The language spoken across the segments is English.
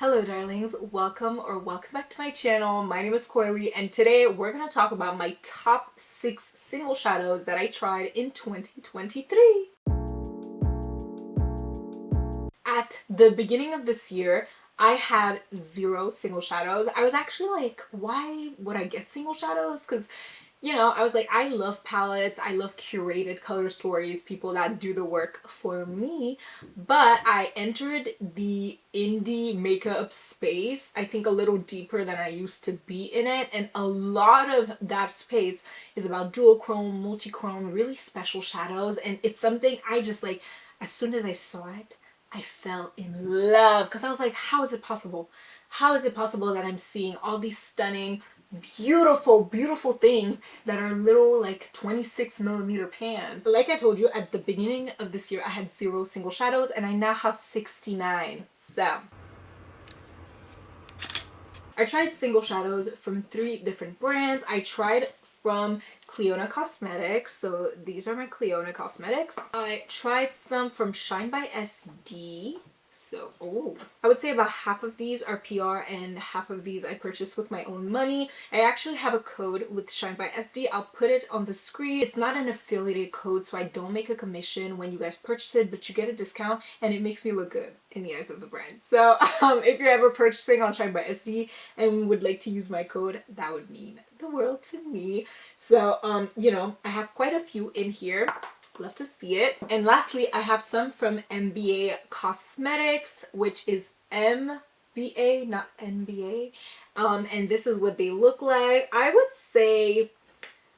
Hello darlings, welcome back to my channel. My name is Coralie and today we're going to talk about my top 6 single shadows that I tried in 2023. At the beginning of this year, I had 0 single shadows. I was actually like, why would I get single shadows? Because I was like, I love palettes, I love curated color stories, people that do the work for me, but I entered the indie makeup space, I think a little deeper than I used to be in it, and a lot of that space is about duochrome, multichrome, really special shadows, and it's something I just like, as soon as I saw it, I fell in love because I was like, how is it possible? How is it possible that I'm seeing all these stunning, beautiful things that are little like 26mm pans? Like I told you, at the beginning of this year, I had 0 single shadows and I now have 69. So I tried single shadows from 3 different brands. I tried from Cleona Cosmetics, so these are my Cleona Cosmetics. I tried some from Shine by SD. So, I would say about half of these are PR and half of these I purchased with my own money. I actually have a code with Shine by SD. I'll put it on the screen. It's not an affiliated code, so I don't make a commission when you guys purchase it, but you get a discount and it makes me look good in the eyes of the brand. So if you're ever purchasing on Shine by SD and would like to use my code, that would mean the world to me. So, I have quite a few in here. Love to see it. And lastly, I have some from MBA Cosmetics, which is MBA, not NBA. And this is what they look like. I would say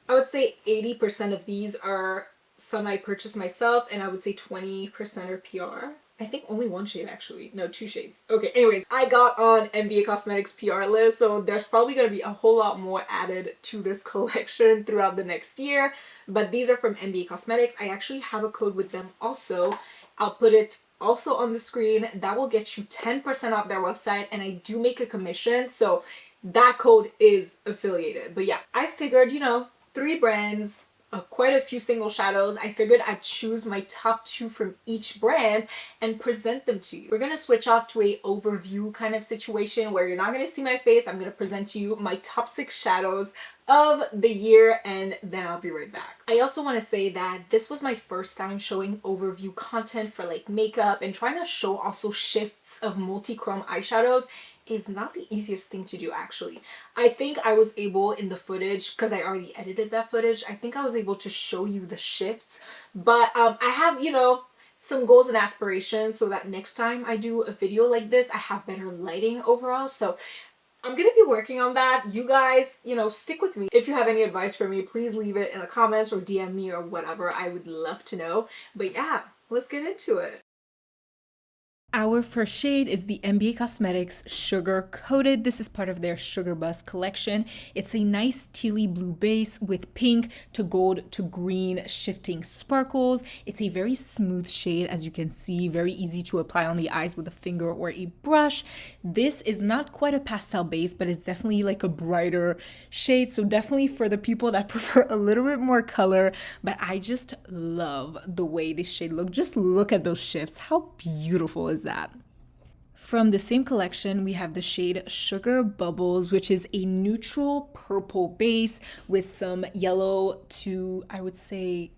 80% of these are some I purchased myself, and I would say 20% are PR. I think only 1 shade actually. No, 2 shades. Okay, anyways, I got on MBA Cosmetics PR list, so there's probably going to be a whole lot more added to this collection throughout the next year. But these are from MBA Cosmetics. I actually have a code with them also. I'll put it also on the screen. That will get you 10% off their website, and I do make a commission, so that code is affiliated. But yeah, I figured, 3 brands, quite a few single shadows. I figured I'd choose my top 2 from each brand and present them to you. We're gonna switch off to a overview kind of situation where you're not gonna see my face. I'm gonna present to you my top 6 shadows of the year, and then I'll be right back. I also want to say that this was my first time showing overview content for like makeup, and trying to show also shifts of multi-chrome eyeshadows is not the easiest thing to do actually. I think I was able in the footage, because I already edited that footage, I think I was able to show you the shifts, but I have, some goals and aspirations so that next time I do a video like this, I have better lighting overall. So I'm gonna be working on that. You guys, stick with me. If you have any advice for me, please leave it in the comments or DM me or whatever. I would love to know. But yeah, let's get into it. Our first shade is the MBA Cosmetics Sugar Coated. This is part of their Sugar Buzz collection. It's a nice tealy blue base with pink to gold to green shifting sparkles. It's a very smooth shade, as you can see, very easy to apply on the eyes with a finger or a brush. This is not quite a pastel base, but it's definitely like a brighter shade. So definitely for the people that prefer a little bit more color, but I just love the way this shade looks. Just look at those shifts. How beautiful is that? From the same collection, we have the shade Sugar Bubbles, which is a neutral purple base with some yellow to, I would say,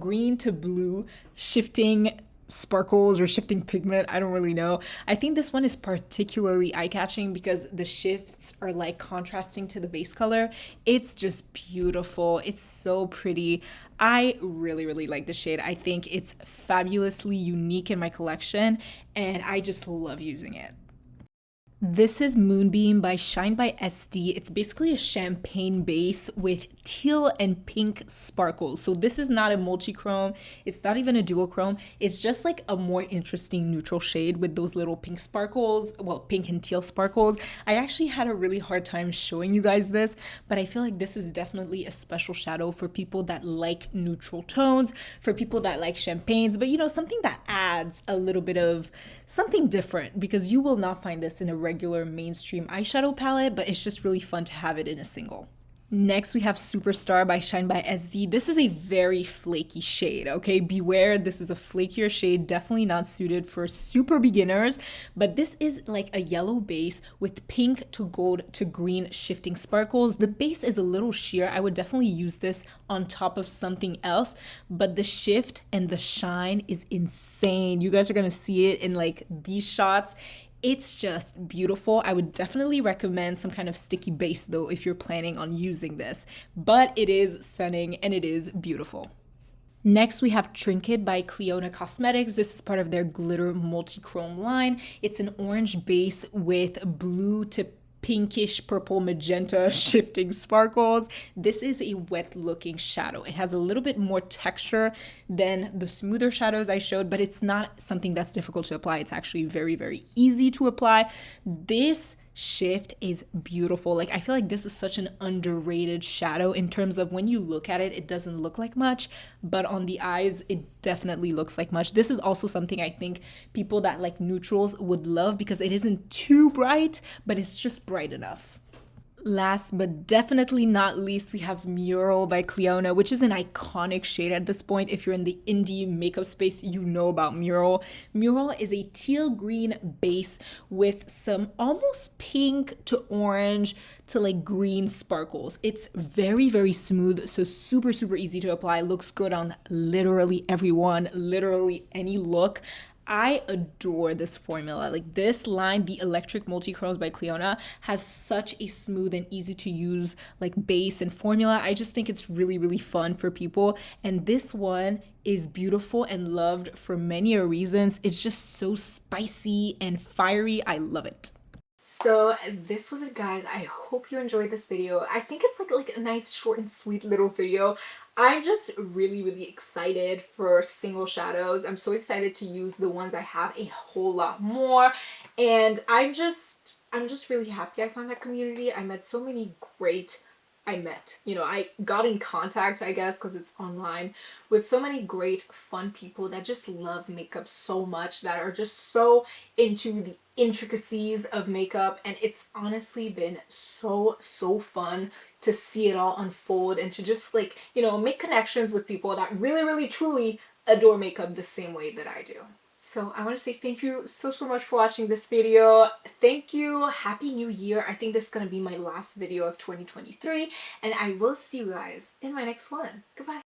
green to blue shifting sparkles or shifting pigment. I don't really know. I think this one is particularly eye-catching because the shifts are like contrasting to the base color. It's just beautiful. It's so pretty. I really like the shade. I think it's fabulously unique in my collection and I just love using it. This is Moonbeam by Shine by SD. It's basically a champagne base with teal and pink sparkles. So this is not a multi-chrome. It's not even a duochrome. It's just like a more interesting neutral shade with those little pink sparkles, well, pink and teal sparkles. I actually had a really hard time showing you guys this, but I feel like this is definitely a special shadow for people that like neutral tones, for people that like champagnes, but something that adds a little bit of something different, because you will not find this in a regular mainstream eyeshadow palette, but it's just really fun to have it in a single. Next, we have Superstar by Shine by SD. This is a very flaky shade, okay? Beware, this is a flakier shade, definitely not suited for super beginners, but this is like a yellow base with pink to gold to green shifting sparkles. The base is a little sheer. I would definitely use this on top of something else, but the shift and the shine is insane. You guys are gonna see it in like these shots. It's just beautiful. I would definitely recommend some kind of sticky base though if you're planning on using this, but it is stunning and it is beautiful. Next, we have Trinket by Cleona Cosmetics. This is part of their glitter multi-chrome line. It's an orange base with blue to pinkish purple magenta shifting sparkles. This is a wet looking shadow. It has a little bit more texture than the smoother shadows I showed, but it's not something that's difficult to apply. It's actually very, very easy to apply. This shift is beautiful. Like, I feel like this is such an underrated shadow in terms of when you look at it, it doesn't look like much, but on the eyes, it definitely looks like much. This is also something I think people that like neutrals would love because it isn't too bright, but it's just bright enough. Last but definitely not least, we have Mural by Cleona, which is an iconic shade at this point. If you're in the indie makeup space, you know about Mural. Mural is a teal green base with some almost pink to orange to like green sparkles. It's very, very smooth, so super, super easy to apply. Looks good on literally everyone, literally any look. I adore this formula. Like this line, the Electric Multi-Chromes by Cleona, has such a smooth and easy to use like base and formula. I just think it's really, really fun for people. And this one is beautiful and loved for many reasons. It's just so spicy and fiery. I love it. So this was it, guys. I hope you enjoyed this video. I think it's like a nice short and sweet little video. I'm just really, really excited for single shadows. I'm so excited to use the ones I have a whole lot more, and I'm just really happy I found that community. I met so many great I got in contact, I guess, because it's online, with so many great, fun people that just love makeup so much, that are just so into the intricacies of makeup. And it's honestly been so, so fun to see it all unfold and to just make connections with people that really, really, truly adore makeup the same way that I do. So I want to say thank you so, so much for watching this video. Thank you. Happy New Year. I think this is going to be my last video of 2023, and I will see you guys in my next one. Goodbye.